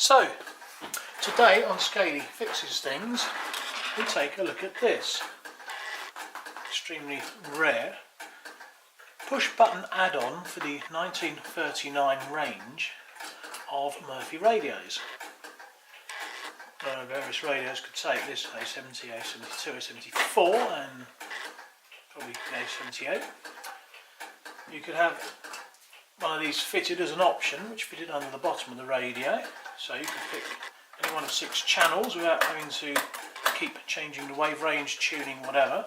So, today on Scaly Fixes Things, we take a look at this extremely rare push button add-on for the 1939 range of Murphy radios. Various radios could take this A70, A72, A74 and probably the A78. You could have one of these fitted as an option, which fitted under the bottom of the radio, so you could pick any one of 6 channels without having to keep changing the wave range, tuning, whatever.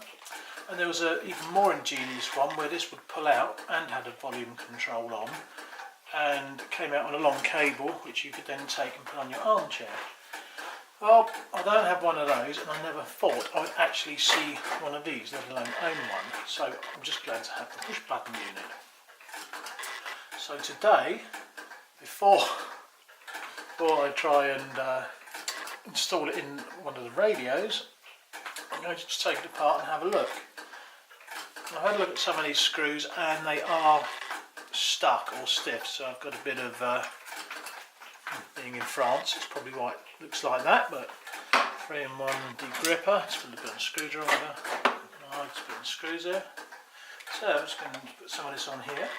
And there was an even more ingenious one where this would pull out and had a volume control on and came out on a long cable which you could then take and put on your armchair. Well, I don't have one of those, and I never thought I would actually see one of these, let alone own one, so I'm just glad to have the push button unit. So today, before I try and install it in one of the radios, I'm going to just take it apart and have a look. I've had a look at some of these screws and they are stuck or stiff, so I've got a bit of, being in France, it's probably why it looks like that, but 3-in-1 degripper, just put a bit of a screwdriver, just put in screws there. So I'm just going to put some of this on here.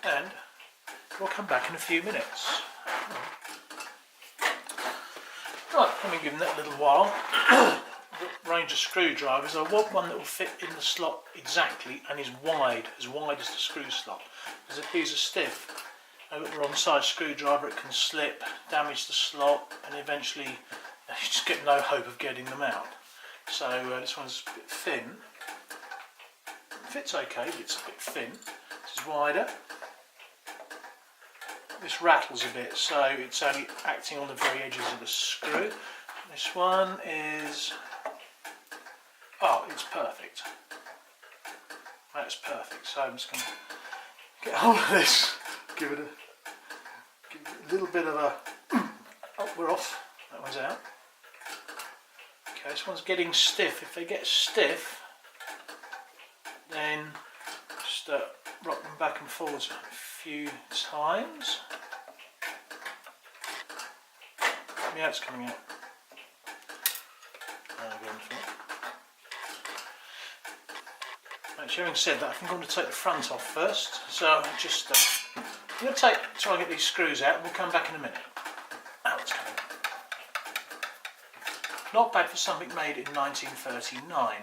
And we'll come back in a few minutes. Right, let me give them that a little while. The range of screwdrivers, I want one that will fit in the slot exactly and is wide as the screw slot. Because if these are stiff, with the wrong size screwdriver, it can slip, damage the slot, and eventually you just get no hope of getting them out. So this one's a bit thin. It fits okay, but it's a bit thin. This is wider. This rattles a bit, so it's only acting on the very edges of the screw. This one is, oh, it's perfect. That's perfect. So I'm just going to get hold of this, give it a little bit of a, oh, we're off, that one's out. Okay, this one's getting stiff. If they get stiff, then just rock them back and forwards a few times. Yeah, it's coming out. Actually, having said that, I think I'm going to take the front off first. So I'm just I'm going to try and get these screws out, and we'll come back in a minute. Out it's coming. Not bad for something made in 1939.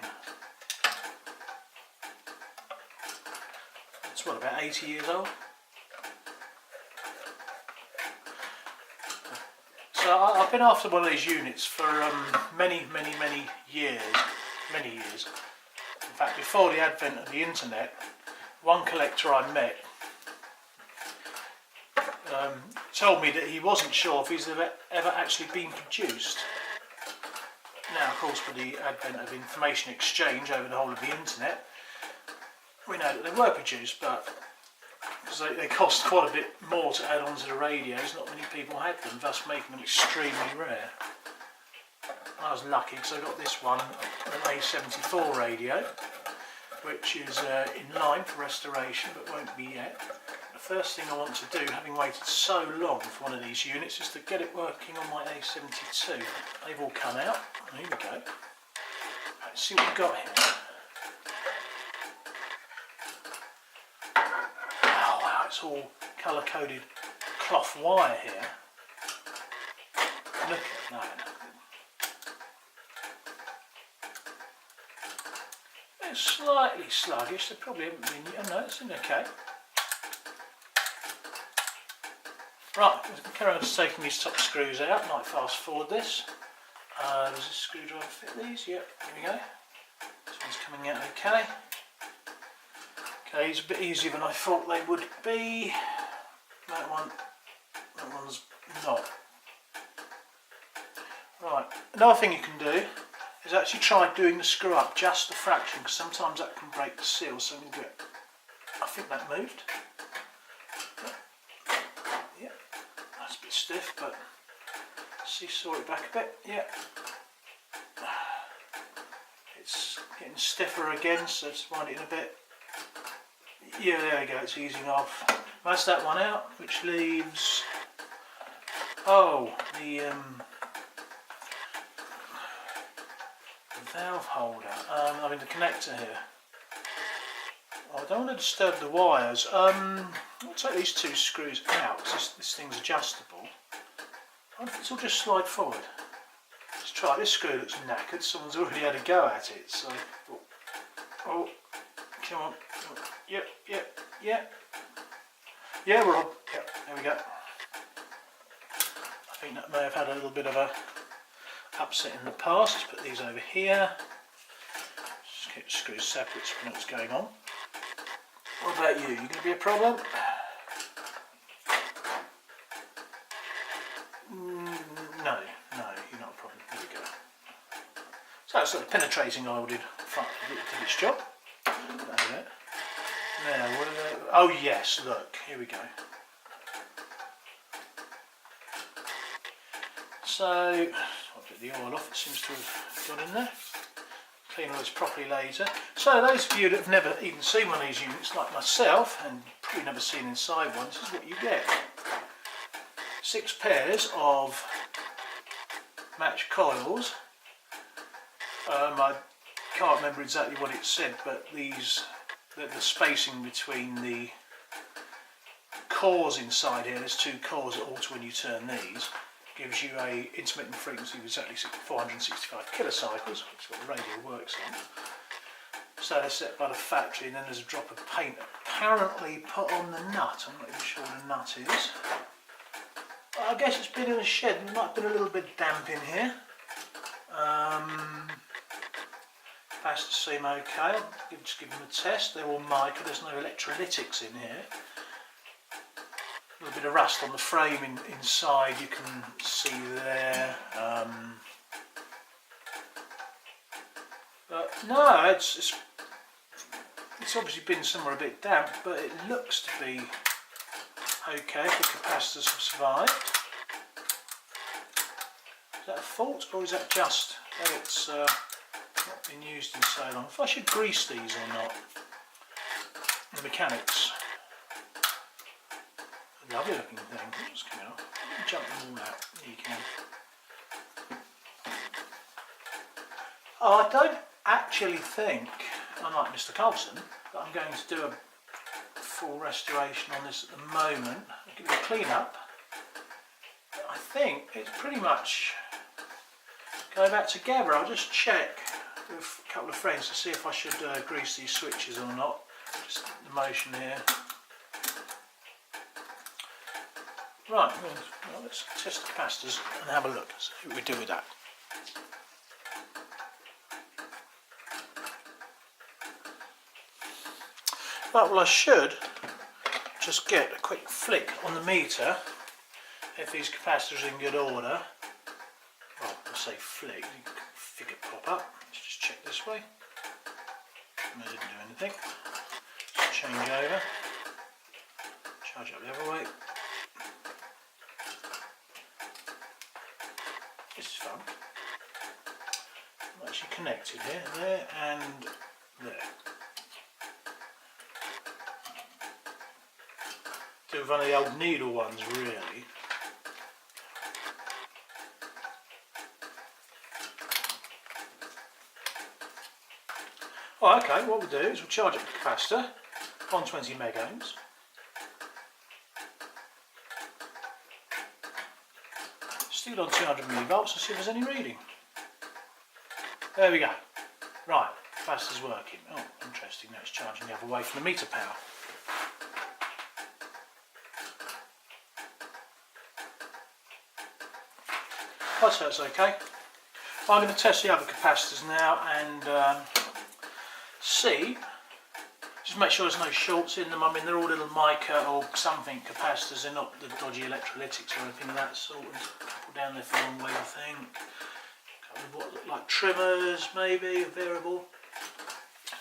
It's what, about 80 years old? So I've been after one of these units for many years. In fact, before the advent of the internet, one collector I met told me that he wasn't sure if he's ever actually been produced. Now, of course, with the advent of information exchange over the whole of the internet, we know that they were produced, but because they cost quite a bit more to add on to the radios, not many people had them, thus making them extremely rare. I was lucky because I got this one, an A74 radio, which is in line for restoration but won't be yet. The first thing I want to do, having waited so long for one of these units, is to get it working on my A72. They've all come out. Here we go. Let's see what we've got here. Oh wow, it's all colour-coded cloth wire here. Look at that. It's slightly sluggish, they probably haven't been, oh no, it's in okay. Right, I'm going to carry on just taking these top screws out, might fast forward this. Does this screwdriver fit these? Yep, here we go. This one's coming out okay. Okay, it's a bit easier than I thought they would be. That one's not. Right, another thing you can do is actually try doing the screw up just a fraction, because sometimes that can break the seal. So I'm going to do it. I think that moved. Yeah, that's a bit stiff, but seesaw it back a bit. Yeah, it's getting stiffer again, so just wind it in a bit. Yeah, there we go. It's easing off. That's that one out, which leaves Oh, the valve holder. I mean the connector here. Oh, I don't want to disturb the wires. I'll take these two screws out because this thing's adjustable. I wonder if this will just slide forward. Let's try. This screw looks knackered. Someone's already had a go at it. So, oh, come on. Yep. Yeah, we're on. Yep, there we go. I think that may have had a little bit of a upset in the past. Let's put these over here. Just keep the screws separate so we know what's going on. What about you? You going to be a problem? No, you're not a problem. There we go. So that's sort of penetrating oiled front did its job. That's it. Now, oh yes, look, here we go. So, I'll put the oil off, it seems to have gone in there. Clean all this properly later. So those of you that have never even seen one of these units like myself, and probably never seen inside one, this is what you get. 6 pairs of matched coils. I can't remember exactly what it said, but the spacing between the cores inside here, there's 2 cores that alter when you turn these, gives you a intermittent frequency of exactly 465 kilocycles, which is what the radio works on. So they're set by the factory, and then there's a drop of paint apparently put on the nut. I'm not even sure what the nut is. I guess it's been in a shed and there might have been a little bit damp in here. Capacitors seem okay. I'll just give them a test. They're all mica, there's no electrolytics in here. A little bit of rust on the frame inside, you can see there. But no, it's obviously been somewhere a bit damp, but it looks to be okay. The capacitors have survived. Is that a fault, or is that just that it's not been used in so long? If I should grease these or not. The mechanics. A lovely looking thing. Just come out. Jump them all out. There you can. Oh, I don't actually think, unlike Mr. Coulson, that I'm going to do a full restoration on this at the moment. I'll give it a clean up. But I think it's pretty much going back together. I'll just check with a couple of friends to see if I should grease these switches or not. Just the motion here. Right, well, let's test the capacitors and have a look, see what we do with that. Right, well I should just get a quick flick on the meter if these capacitors are in good order. Well, I'll say flick, figure pop up. Let's just check this way. No, didn't do anything. Just change over. Charge up the other way. This is fun. I'm actually connected here, there and there. Do one of the old needle ones really. Oh, okay, what we'll do is we'll charge up the capacitor, 120 meg ohms. Stick it on 200 millivolts and see if there's any reading. There we go. Right, capacitor's working. Oh, interesting, now it's charging the other way from the meter power. So it's okay. I'm going to test the other capacitors now and see, just make sure there's no shorts in them. I mean, they're all little mica or something capacitors, they're not the dodgy electrolytics or anything of that sort. There's a couple down there for long way, I think. A couple of what look like trimmers, maybe, a variable.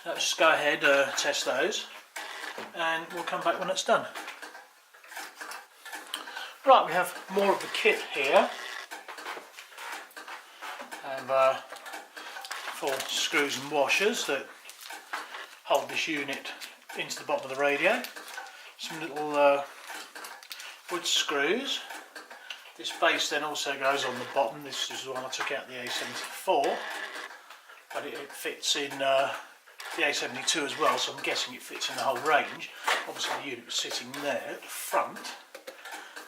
Let's just go ahead, test those, and we'll come back when it's done. Right, we have more of the kit here. Have 4 screws and washers that hold this unit into the bottom of the radio. Some little wood screws This base then also goes on the bottom. This is the one I took out the A74, but it fits in the A72 as well, so I'm guessing it fits in the whole range. Obviously the unit was sitting there at the front.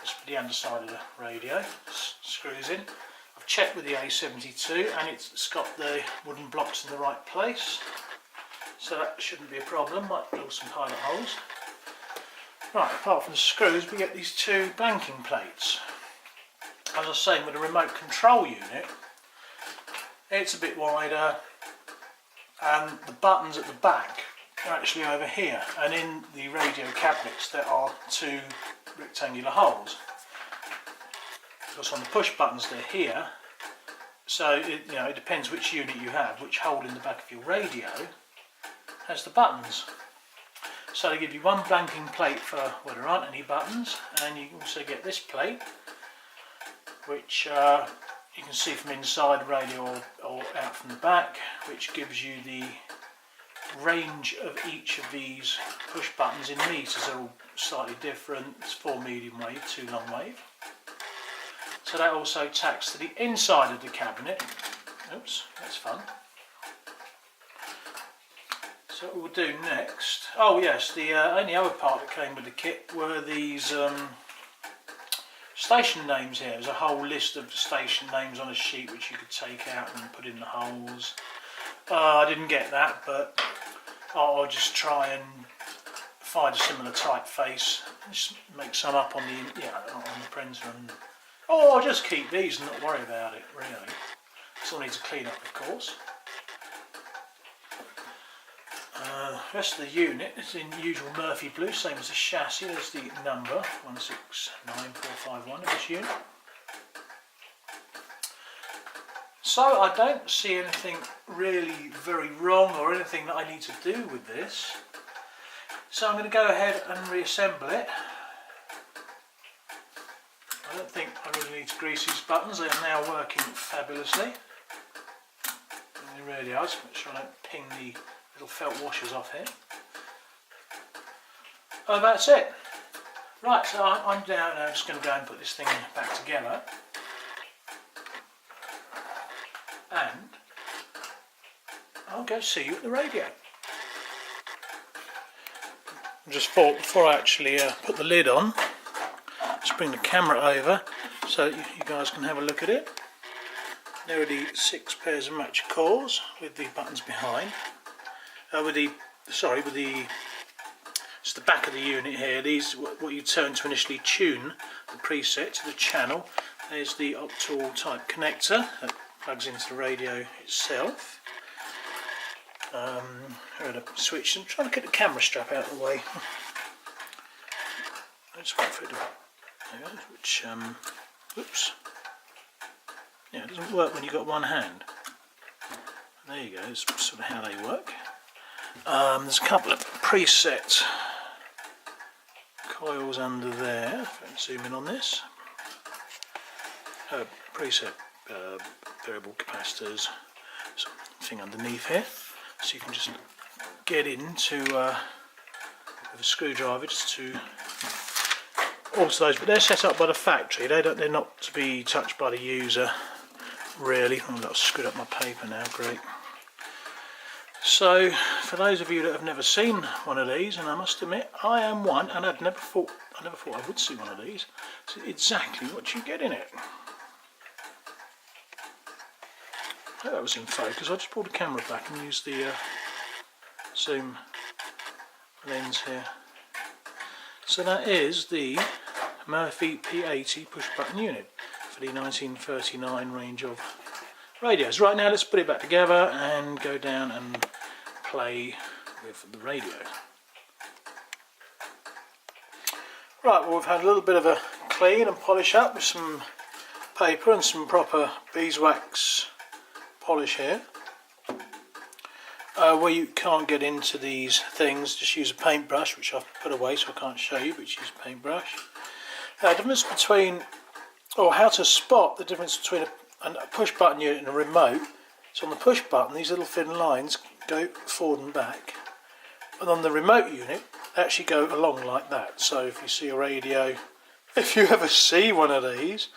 This is the underside of the radio, screws in. I've checked with the A72 and it's got the wooden blocks in the right place, so that shouldn't be a problem. Might drill some pilot holes. Right, apart from the screws, we get these two blanking plates. As I was saying, with a remote control unit, it's a bit wider and the buttons at the back are actually over here, and in the radio cabinets there are two rectangular holes. Because on the push buttons they're here, so it depends which unit you have, which hole in the back of your radio has the buttons. So they give you one blanking plate for where there aren't any buttons, and you also get this plate, which you can see from inside the radio or out from the back, which gives you the range of each of these push buttons in meters. They're all slightly different. It's 4 medium wave, 2 long wave. So that also tacks to the inside of the cabinet. Oops, that's fun. So what we'll do next, oh yes, the only other part that came with the kit were these station names here. There's a whole list of station names on a sheet which you could take out and put in the holes. I didn't get that, but I'll just try and find a similar typeface, just make some up on the printer, and I'll just keep these and not worry about it really. Still need to clean up, of course. The rest of the unit is in usual Murphy blue, same as the chassis. There's the number 169451 of this unit. So I don't see anything really very wrong or anything that I need to do with this. So I'm going to go ahead and reassemble it. I don't think I really need to grease these buttons. They are now working fabulously. And they really are. Just make sure I don't ping the little felt washers off here. Oh, that's it. Right, so I'm down now, just going to go and put this thing back together. And I'll go see you at the radio. I just thought before I actually put the lid on, just bring the camera over so you guys can have a look at it. There are the 6 pairs of match cores with the buttons behind. It's the back of the unit here. These what you turn to initially tune the preset to the channel. There's the octal type connector that plugs into the radio itself. Here are the switch. I'm trying to get the camera strap out of the way. Let's wait for it to. There you go. Which oops. Yeah, it doesn't work when you've got one hand. There you go. That's sort of how they work. There's a couple of preset coils under there. If I can zoom in on this. Preset variable capacitors, something underneath here, so you can just get into with a screwdriver just to alter those. But they're set up by the factory. They're not to be touched by the user really. Oh, I've screwed up my paper now. Great. So, for those of you that have never seen one of these, and I must admit I am one, and I never thought I would see one of these. It's exactly what you get in it. I hope that was in focus. I just pulled the camera back and used the zoom lens here. So that is the Murphy P80 push button unit for the 1939 range of radios. Right, now let's put it back together and go down and play with the radio. Right, well, we've had a little bit of a clean and polish up with some paper and some proper beeswax polish here. Where you can't get into these things, just use a paintbrush, which I've put away so I can't show you, but use a paintbrush. Difference between, or how to spot the difference between a push button unit and a remote. So on the push button, these little thin lines go forward and back, and on the remote unit they actually go along like that. So if you see a radio, if you ever see one of these,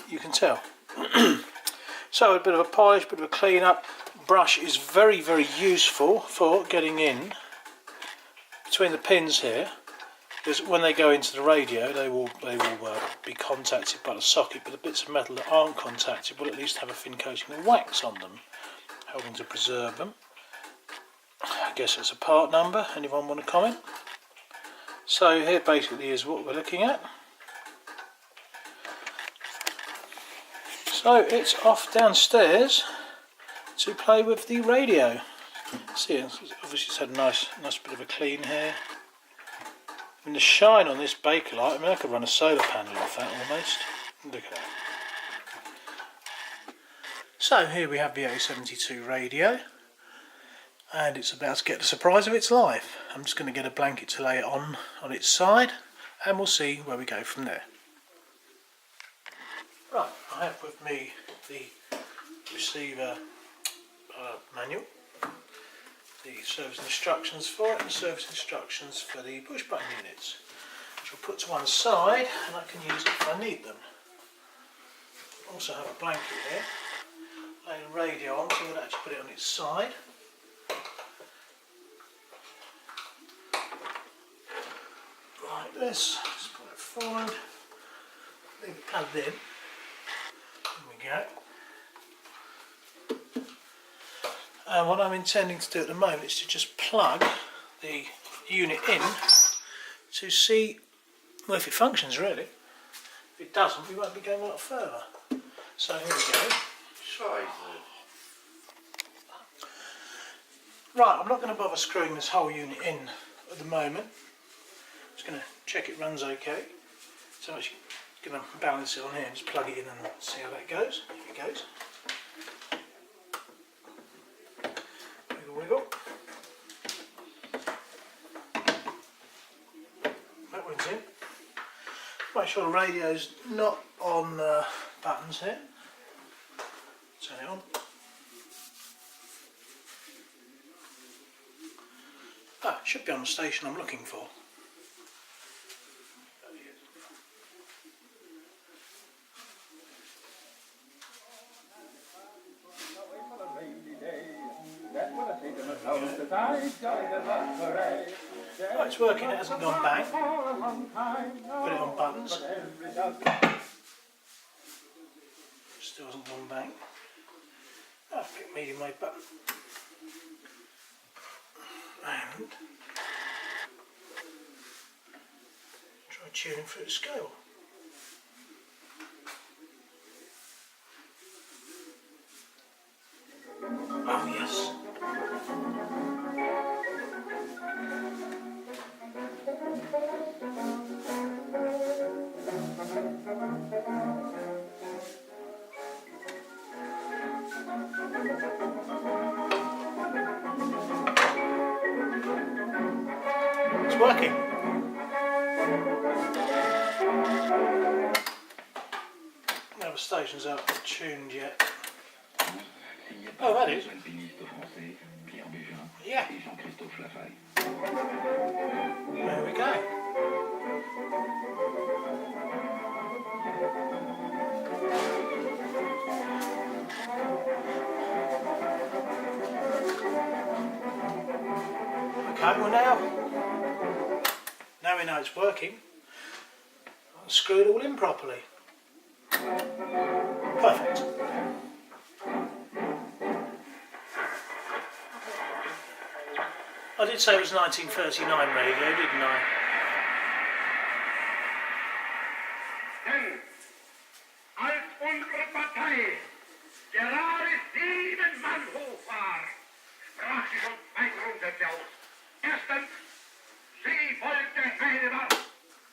you can tell. So a bit of a polish, a bit of a clean up. Brush is very, very useful for getting in between the pins here, because when they go into the radio they will be contacted by the socket, but the bits of metal that aren't contacted will at least have a thin coating of wax on them, helping to preserve them. I guess it's a part number. Anyone want to comment? So here basically is what we're looking at. So it's off downstairs to play with the radio. See, obviously it's had a nice bit of a clean here. And the shine on this Bakelite, I mean I could run a solar panel off that almost. Look at that. So here we have the A72 radio, and it's about to get the surprise of its life. I'm just going to get a blanket to lay it on its side, and we'll see where we go from there. Right, I have with me the receiver manual, the service instructions for it, and the service instructions for the push button units, which I'll put to one side and I can use it if I need them. I also have a blanket here, laying the radio on, so I'm going to actually put it on its side. Like this, just put it forward, leave it plugged in. There we go. And what I'm intending to do at the moment is to just plug the unit in to see, well, if it functions really. If it doesn't, we won't be going a lot further. So here we go. Right, I'm not going to bother screwing this whole unit in at the moment. I'm just going to check it runs okay. So I'm actually going to balance it on here and just plug it in and see how that goes. Here it goes. Wiggle, wiggle. That one's in. Make sure the radio's not on buttons here. Turn it on. Ah, it should be on the station I'm looking for. Oh, it's working, it hasn't gone bang. Put it on buttons. Still hasn't gone bang. Oh, pick medium wave button. And try tuning through the scale. Oh yes. It's working. Now the stations aren't tuned yet. Oh, that is. Yeah. There we go. Okay, well now we know it's working. I'll screw it all in properly. Perfect. I did say it was 1939 radio, didn't I? Als unsere Partei gerade 7 Mann hoch war, sprach sie von 2 Grundsätze aus. Erstens, sie wollte eine Wahl.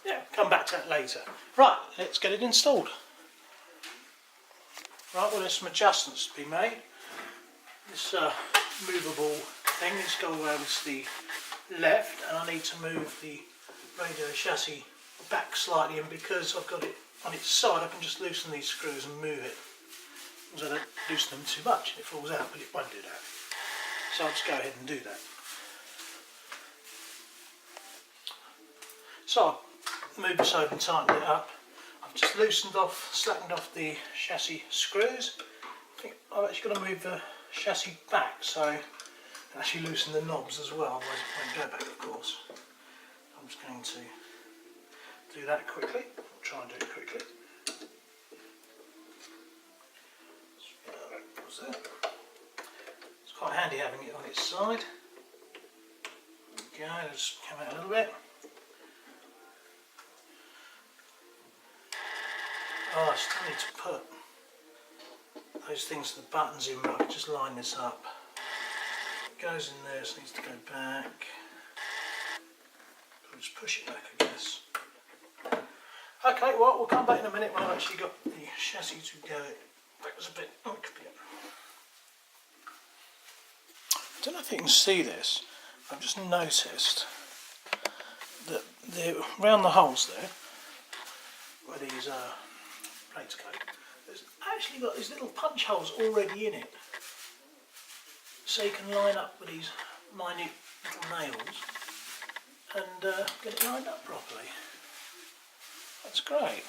Yeah, come back to that later. Right, let's get it installed. Right, well, there's some adjustments to be made. This movable thing needs to go around to the left, and I need to move the radio chassis back slightly, and because I've got it on its side I can just loosen these screws and move it. As I don't loosen them too much and it falls out, but it won't do that. So I'll just go ahead and do that. So I'll move this over and tighten it up. I've just slackened off the chassis screws. I think I've actually got to move the chassis back so I can actually loosen the knobs as well, otherwise it won't go back, of course. I'm just going to do that quickly. I'll try and do it quickly. It's quite handy having it on its side. There we go, just come out a little bit. Oh, I still need to put those things, the buttons in, but I can just line this up. It goes in there, so it needs to go back. I'll just push it back, I guess. Okay, well, we'll come back in a minute when I've actually got the chassis to go. That was a bit. Oh, it could be it. I don't know if you can see this. I've just noticed that around the holes there, where these plates go, there's actually got these little punch holes already in it. So you can line up with these minute little nails and get it lined up properly. That's great.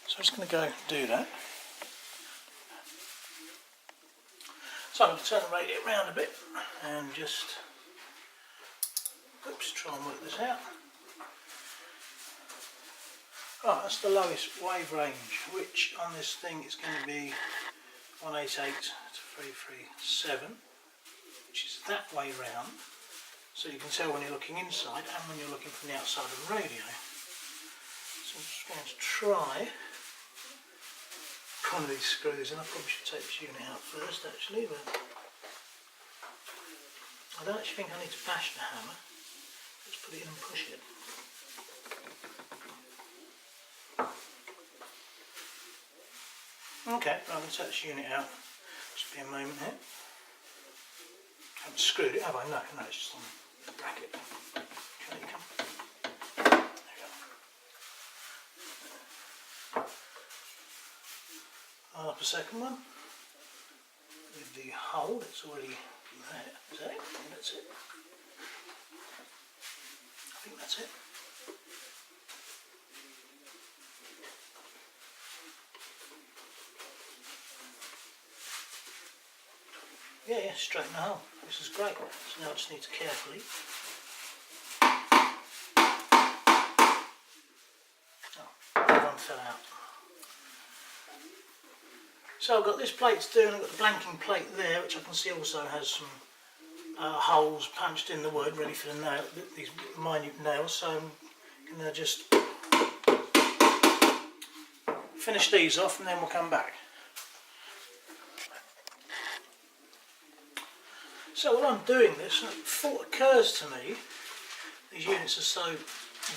So I'm just going to go do that. So I'm going to turn the radio around a bit and just try and work this out. Right, that's the lowest wave range, which on this thing is going to be 188 to 337, which is that way round. So you can tell when you're looking inside and when you're looking from the outside of the radio. So I'm just going to try one of these screws, and I probably should take this unit out first actually, but I don't actually think I need to bash the hammer. Just put it in and push it. Okay, right, I'm going to take this unit out. Just be a moment here. I haven't screwed it, have I? No, it's just on the bracket. Okay, you come. There we go. Line up a second one with the hole that's already there. Is that it? I think that's it. I think that's it. Yeah, straighten the hole. This is great. So now I just need to carefully. Oh, one fell out. So I've got this plate to do, and I've got the blanking plate there, which I can see also has some holes punched in the wood, ready for the nail, these minute nails. So I'm going to just finish these off, and then we'll come back. So while I'm doing this, a thought occurs to me. These units are so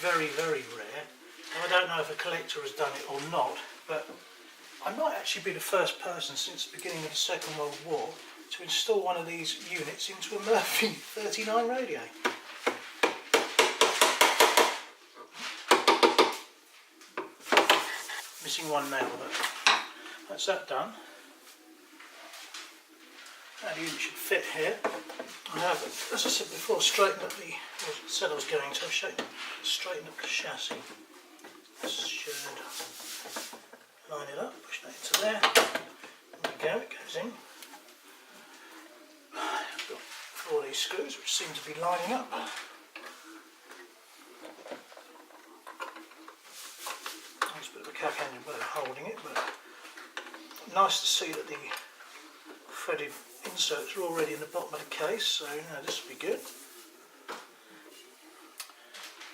very, very rare, and I don't know if a collector has done it or not, but I might actually be the first person since the beginning of the Second World War to install one of these units into a Murphy 39 radio. Missing one nail, but that's that done. Now the unit should fit here. I have, as I said before, straightened up the, well, I said I was going to, straighten up the chassis. This should line it up, push that into there. There we go, it goes in. I've got 4 of these screws which seem to be lining up. There's a bit of a cack-handed way of holding it, but nice to see that the threaded inserts are already in the bottom of the case, so now this will be good.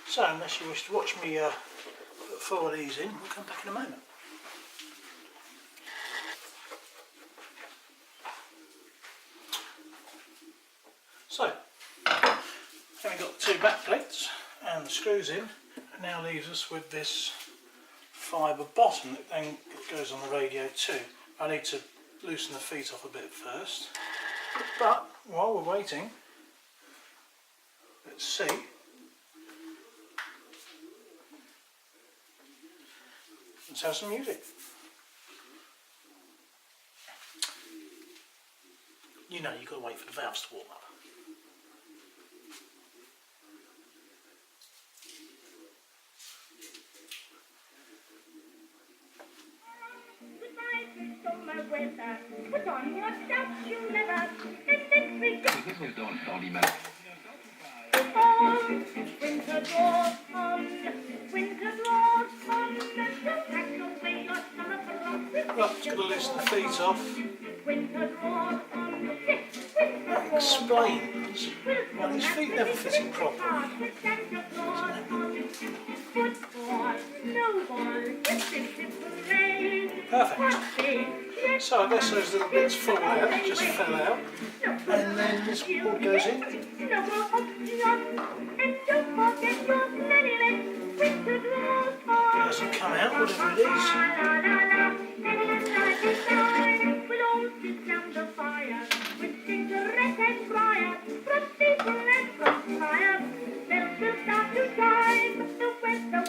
So unless you wish to watch me put 4 of these in, we'll come back in a moment. So, having got the 2 back plates and the screws in, it now leaves us with this fibre bottom that then goes on the radio too. I need to loosen the feet off a bit first, but while we're waiting, let's see. Let's have some music. You know, you've got to wait for the valves to warm up. weather. Put on your statue leather and let's begin. Winter draws on, winter draws on. Don't pack away your summer clothes. Right, just got to loosen the feet off. Winter draws on. Winter Explains why these feet never fitting properly. Perfect. So I guess those little bits fall out, just fell out, and then this board goes in. It doesn't come out, whatever it is.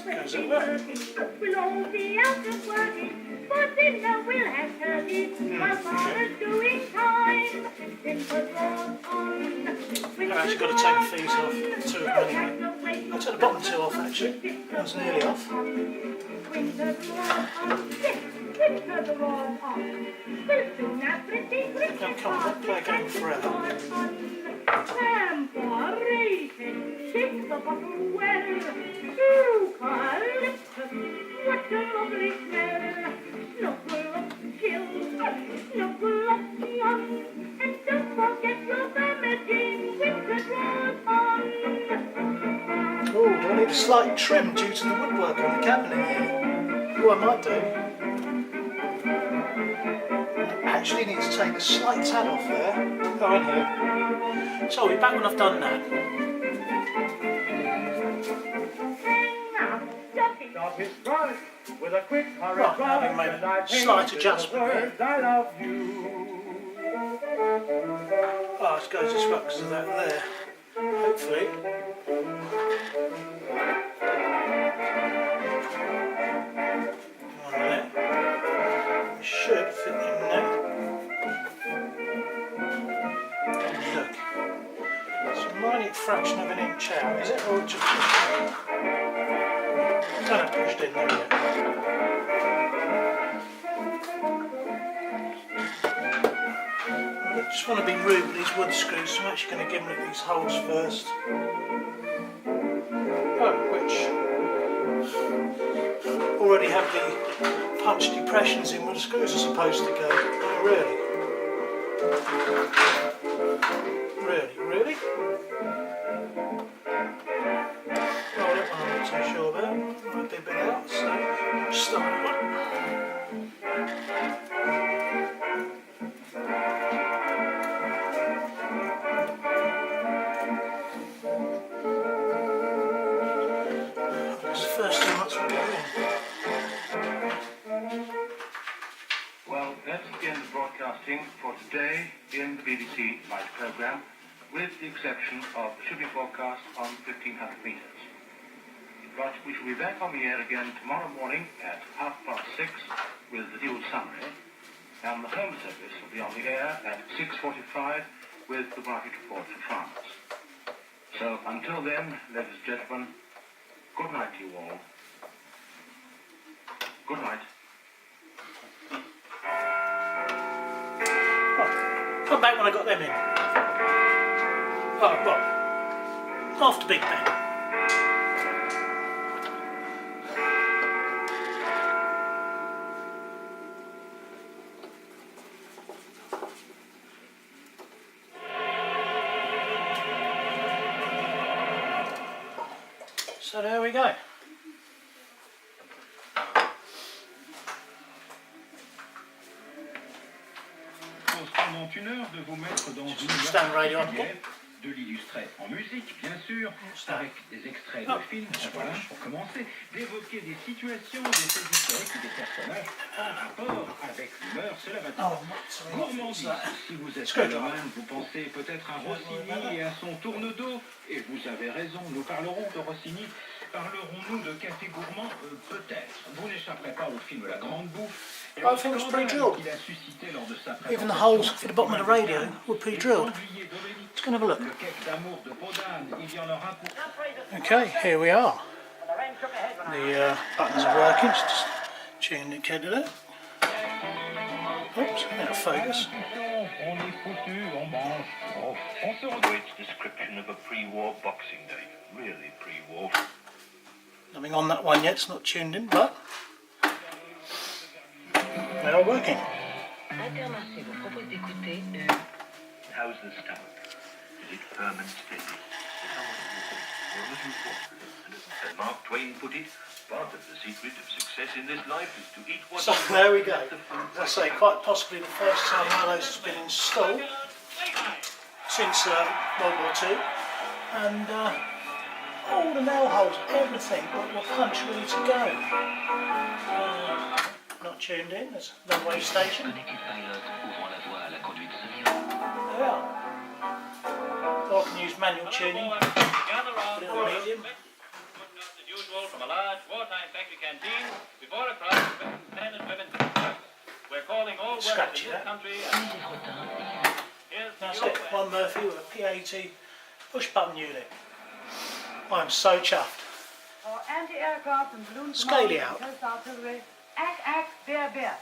Goes over. We'll all be out of working, for dinner we'll have turkey, while father's doing time. Winter draws on. I've actually got to take the feet off, two of them anyway. I'll take the bottom two off actually, one's nearly off. Winter draws on. Winter draws on. We'll soon have pretty Christmas. Come on, play a game forever. Vampirated, shake the bottle well. Eucalyptus, what a lovely smell. Snuggle up, chill, snuggle up, young, and don't forget your Bernadine. Winter draws on. Oh, I need a slight trim due to the woodwork on the cabinet here. Oh, I might do. I actually need to take a slight tad off there. Oh, in here. So I'll be back when I've done that. Stop his drive with a quick hurry Right, drive, having made and I a slight painted adjustment the words, I love you. Oh, it goes this way because of that there. Hopefully. Come on a minute. It should fit in there. Look. It's a minute fraction of an inch out, is it? Or just pushed in? No, no, pushed in, there we go. I just want to be rude with these wood screws, so I'm actually going to give them at these holes first. Oh, which already have the punch depressions in where the screws are supposed to go. Oh, really? Really? Oh, that one I'm not too sure about. Might be a bit out, so start one. First 2 months will go in. Well, let's begin the broadcasting for today in the BBC Live programme, with the exception of the shipping forecast on 1500 metres. But we shall be back on the air again tomorrow morning at 6:30 with the news summary, and the Home Service will be on the air at 6:45 with the market report for farmers. So until then, ladies and gentlemen, good night to you all. Good night. Oh, come back when I got them in. Oh, well, after Big Ben. So there we go. Pendant une heure de vous mettre dans une Stand radio on. de l'illustrer en musique, bien sûr, avec des extraits de films, voilà, pour commencer, d'évoquer des situations, des faits historiques, des personnages, en rapport avec l'humeur, cela va être gourmandise. Si vous êtes mélomane, vous pensez peut-être à Rossini et à son tourne-dos, et vous avez raison, nous parlerons de Rossini. Parlerons-nous de café gourmand? Peut-être. Vous n'échapperez pas au film La Grande Bouffe. I think it was pre-drilled. qu'il a suscité lors de sa Even the holes at the bottom of the radio were pre-drilled. Let's go and have a look. Le cake d'amour de Podane, il y en aura pour... Okay, here we are. The buttons are working, just tune the kid to that. Oops, now focus. On est foutu, on mange. Oh, on se Great description of a pre-war Boxing Day. Really pre-war. Nothing on that one yet, it's not tuned in, but they are working. Intermarché vous propose d'écouter How's the stomach? Is it firm and steady? As Mark Twain put it, part of the secret of success in this life is to eat what So there we go. As I say, quite possibly the first time one of those has been installed since World War II, and all the nail holes, everything were punched ready to go. Not tuned in, there's a runway station. There we are. Or I can use manual tuning, put it on medium. As usual, from a large wartime factory canteen, before a crowd of men and women. We're calling all workers Scratchy in this that. country. Here's That's your it, one Murphy with a P80 push button unit. I'm so chuffed. For anti-aircraft and balloon Scaly command out. and coast artillery, ack, bear.